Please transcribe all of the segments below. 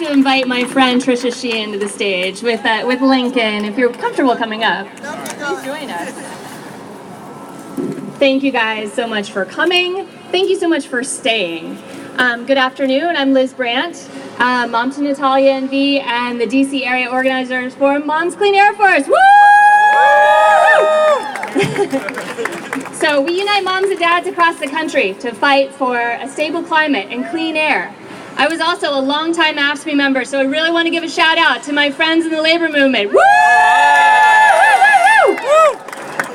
to invite my friend Trisha Sheehan to the stage with Lincoln. If you're comfortable coming up, please join us. Thank you guys so much for coming. Thank you so much for staying. Good afternoon. I'm Liz Brandt, mom to Natalia and V, and the DC area organizers for Moms Clean Air Force. Woo! So we unite moms and dads across the country to fight for a stable climate and clean air. I was also a longtime AFSCME member, so I really want to give a shout out to my friends in the labor movement. Woo!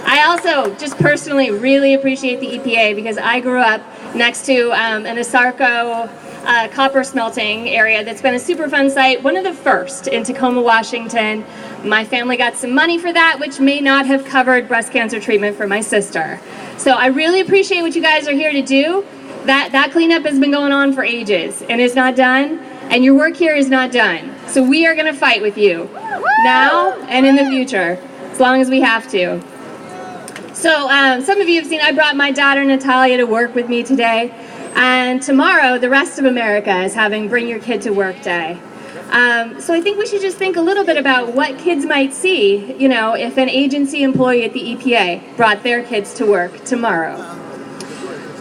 I also just personally really appreciate the EPA because I grew up next to an Asarco copper smelting area that's been a super fun site, one of the first in Tacoma, Washington. My family got some money for that, which may not have covered breast cancer treatment for my sister. So I really appreciate what you guys are here to do. That cleanup has been going on for ages and is not done, and your work here is not done. So we are going to fight with you now and in the future, as long as we have to. So some of you have seen I brought my daughter Natalia to work with me today, and tomorrow the rest of America is having Bring Your Kid to Work Day. So I think we should just think a little bit about what kids might see, you know, if an agency employee at the EPA brought their kids to work tomorrow.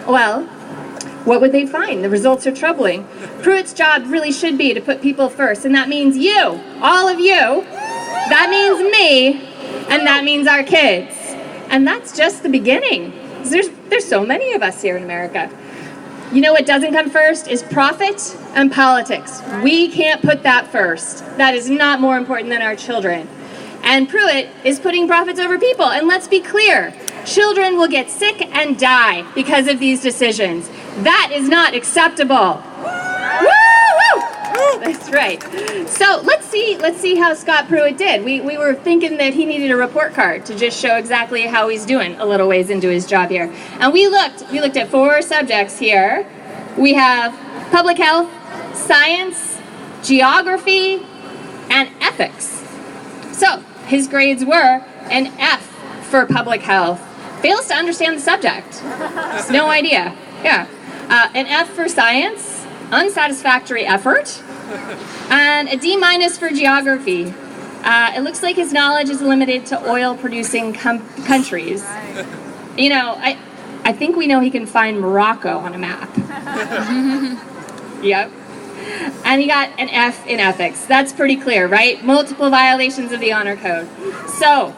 Well, what would they find? The results are troubling. Pruitt's job really should be to put people first, and that means you, all of you, that means me, and that means our kids. And that's just the beginning. There's so many of us here in America. You know what doesn't come first is profit and politics. We can't put that first. That is not more important than our children. And Pruitt is putting profits over people. And let's be clear, children will get sick and die because of these decisions. That is not acceptable. Woo! That's right. So let's see how Scott Pruitt did. We were thinking that he needed a report card to just show exactly how he's doing a little ways into his job here. And we looked at 4 subjects here. We have public health, science, geography, and ethics. So his grades were an F for public health. Fails to understand the subject. Just no idea. Yeah. An F for science, unsatisfactory effort, and a D- for geography. It looks like his knowledge is limited to oil-producing countries. You know, I think we know he can find Morocco on a map. Yep. And he got an F in ethics. That's pretty clear, right? Multiple violations of the honor code. So,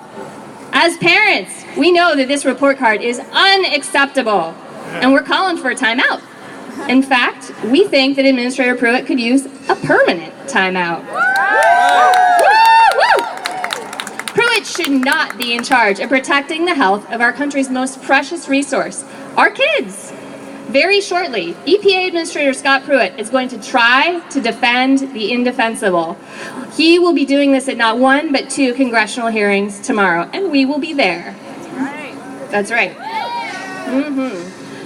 as parents, we know that this report card is unacceptable, and we're calling for a timeout. In fact, we think that Administrator Pruitt could use a permanent timeout. Pruitt should not be in charge of protecting the health of our country's most precious resource, our kids. Very shortly, EPA Administrator Scott Pruitt is going to try to defend the indefensible. He will be doing this at not 1, but 2 congressional hearings tomorrow, and we will be there. That's right.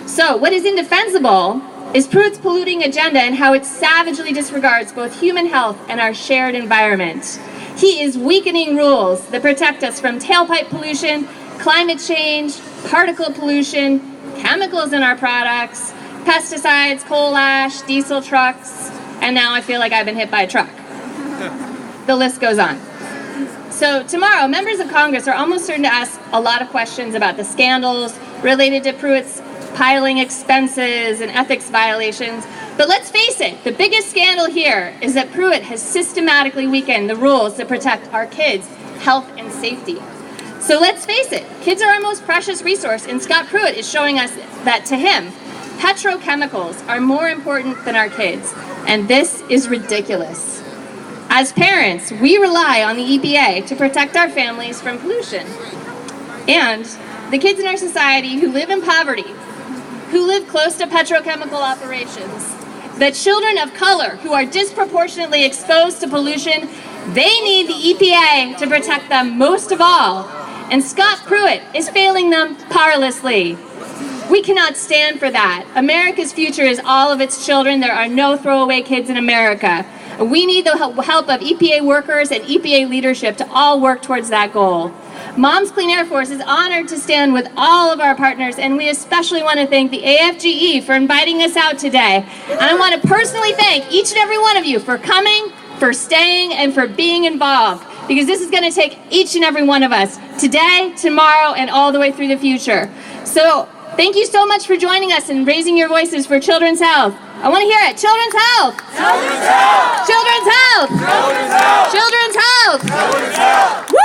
So, what is indefensible is Pruitt's polluting agenda and how it savagely disregards both human health and our shared environment. He is weakening rules that protect us from tailpipe pollution, climate change, particle pollution, chemicals in our products, pesticides, coal ash, diesel trucks, and now I feel like I've been hit by a truck. The list goes on. So tomorrow, members of Congress are almost certain to ask a lot of questions about the scandals related to Pruitt's piling expenses and ethics violations. But let's face it, the biggest scandal here is that Pruitt has systematically weakened the rules that protect our kids' health and safety. So let's face it, kids are our most precious resource, and Scott Pruitt is showing us that to him, petrochemicals are more important than our kids, and this is ridiculous. As parents, we rely on the EPA to protect our families from pollution. And the kids in our society who live in poverty, who live close to petrochemical operations, the children of color who are disproportionately exposed to pollution, they need the EPA to protect them most of all. And Scott Pruitt is failing them powerlessly. We cannot stand for that. America's future is all of its children. There are no throwaway kids in America. We need the help of EPA workers and EPA leadership to all work towards that goal. Moms Clean Air Force is honored to stand with all of our partners, and we especially want to thank the AFGE for inviting us out today. And I want to personally thank each and every one of you for coming, for staying, and for being involved, because this is going to take each and every one of us today, tomorrow, and all the way through the future. So thank you so much for joining us and raising your voices for children's health. I want to hear it. Children's health. Children's health. Children's health. Children's health. Children's health. Children's health. Woo!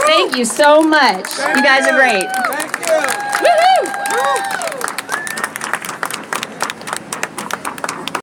Thank you so much. You guys are great. Thank you. Woohoo!